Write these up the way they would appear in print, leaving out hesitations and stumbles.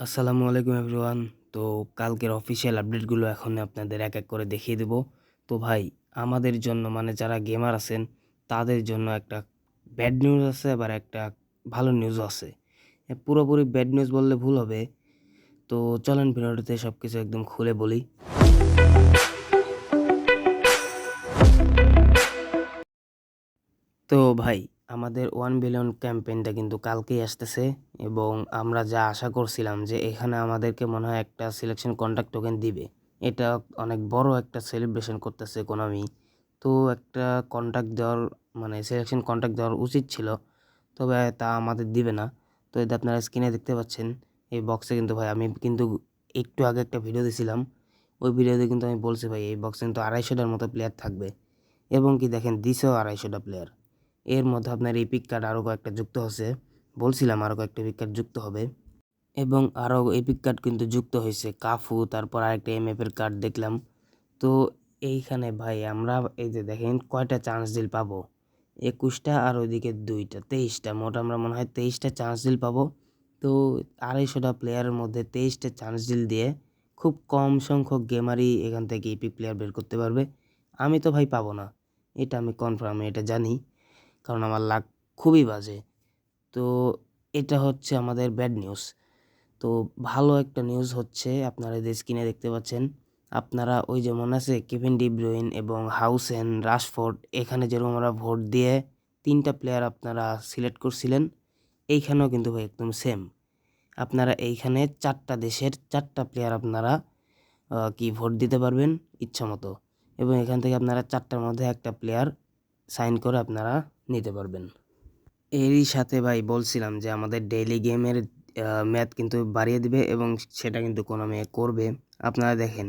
আসসালামু আলাইকুম এভরিওয়ান। তো কালকের অফিসিয়াল আপডেটগুলো এখন আপনাদের এক এক করে দেখিয়ে দেব। তো ভাই আমাদের জন্য মানে যারা গেমার আছেন তাদের জন্য একটা ব্যাড নিউজ আছে, আবার একটা ভালো নিউজও আছে। পুরোপুরি ব্যাড নিউজ বললে ভুল হবে। তো চলেন ভিডিওটিতে সব কিছু একদম খুলে বলি। তো ভাই আমাদের 1 বিলিয়ন ক্যাম্পেইনটা কিন্তু কালকেই আসতেছে, এবং আমরা যা আশা করছিলাম যে এখানে আমাদেরকে মনে হয় একটা সিলেকশন কন্ট্রাক্ট টোকেন দিবে। এটা অনেক বড় একটা সেলিব্রেশন করতেছে কোনামি। তো একটা কন্ট্রাক্ট দেওয়ার মানে সিলেকশন কন্ট্রাক্ট দেওয়ার উচিত ছিল, তবে তা আমাদের দিবে না। তো এটা আপনারা স্ক্রিনে দেখতে পাচ্ছেন এই বক্সে কিন্তু ভাই আমি কিন্তু একটু আগে একটা ভিডিও দিয়েছিলাম। ওই ভিডিওতে কিন্তু আমি বলছি ভাই এই বক্সে কিন্তু 250টার মতো প্লেয়ার থাকবে, এবং কি দেখেন দিছেও 250টা প্লেয়ার। এর মধ্যে আপনার এপিক কার্ড আরও কয়েকটা যুক্ত হচ্ছে, বলছিলাম আরও কয়েকটা এপিক কার্ড যুক্ত হবে, এবং আরও এপিক কার্ড কিন্তু যুক্ত হয়েছে কাফু, তারপর আরেকটা এমএফের কার্ড দেখলাম। তো এইখানে ভাই আমরা এই যে দেখেন কয়টা চান্স ডিল পাবো, 21টা আর ওইদিকে 2টা, 23টা, মোট আমরা মনে হয় 23টা চান্স ডিল পাবো। তো 250টা প্লেয়ারের মধ্যে 23টা চান্স ডিল দিয়ে খুব কম সংখ্যক গেমারই এখান থেকে এপিক প্লেয়ার বের করতে পারবে। আমি তো ভাই পাবো না, এটা আমি কনফার্ম, এটা জানি, কারণ আমার লাক খুবই বাজে। তো এটা হচ্ছে আমাদের ব্যাড নিউজ। তো ভালো একটা নিউজ হচ্ছে আপনারা যে স্ক্রিনে দেখতে পাচ্ছেন, আপনারা ওই যে মনে আছে কেভিন ডি ব্রুইন এবং হাউসেন, রাশফোর্ড, এখানে যেরকম আমরা ভোট দিয়ে 3টা প্লেয়ার আপনারা সিলেক্ট করছিলেন, এইখানেও কিন্তু ভাই একদম সেম। আপনারা এইখানে 4টা দেশের 4টা প্লেয়ার আপনারা কি ভোট দিতে পারবেন ইচ্ছা মতো, এবং এখান থেকে আপনারা 4টার মধ্যে একটা প্লেয়ার সাইন করে আপনারা নিতে পারবেন। এরই সাথে ভাই বলছিলাম যে আমাদের ডেইলি গেমের ম্যাথ কিন্তু বাড়িয়ে দিবে, এবং সেটা কিন্তু কোনামি করবে। আপনারা দেখেন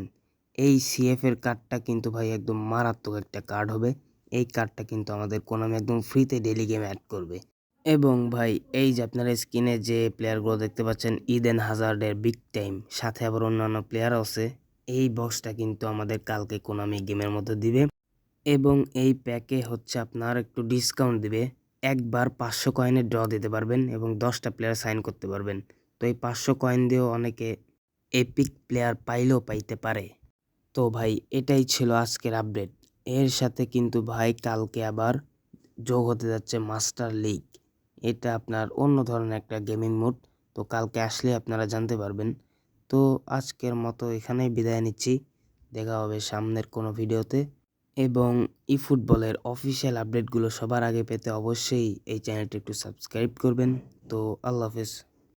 এই সিএফের কার্ডটা কিন্তু ভাই একদম মারাত্মক একটা কার্ড হবে। এই কার্ডটা কিন্তু আমাদের কোনামি একদম ফ্রিতে ডেইলি গেমে অ্যাড করবে। এবং ভাই এই যে আপনারা স্ক্রিনে যে প্লেয়ারগুলো দেখতে পাচ্ছেন, ইডেন হাজার্ডের বিগ টাইম, সাথে আবার অন্যান্য প্লেয়ারও আছে। এই বক্সটা কিন্তু আমাদের কালকে কোনামি গেমের মধ্যে দিবে, এবং এই প্যাকে হচ্ছে আপনার একটু ডিসকাউন্ট দিবে। একবার 500 কয়েনের ড্র দিতে পারবেন এবং 10টা প্লেয়ার সাইন করতে পারবেন। তো এই 500 কয়েন দিয়েও অনেকে এপিক প্লেয়ার পাইলেও পাইতে পারে। তো ভাই এটাই ছিল আজকের আপডেট। এর সাথে কিন্তু ভাই কালকে আবার যোগ হতে যাচ্ছে মাস্টার লিগ। এটা আপনার অন্য ধরনের একটা গেমিং মোড। তো কালকে আসলে আপনারা জানতে পারবেন। তো আজকের মতো এখানেই বিদায় নিচ্ছি, দেখা হবে সামনের কোনো ভিডিওতে। এবং ইফুটবলের অফিসিয়াল আপডেটগুলো সবার আগে পেতে অবশ্যই এই চ্যানেলটি একটু সাবস্ক্রাইব করবেন। তো আল্লাহ হাফেজ।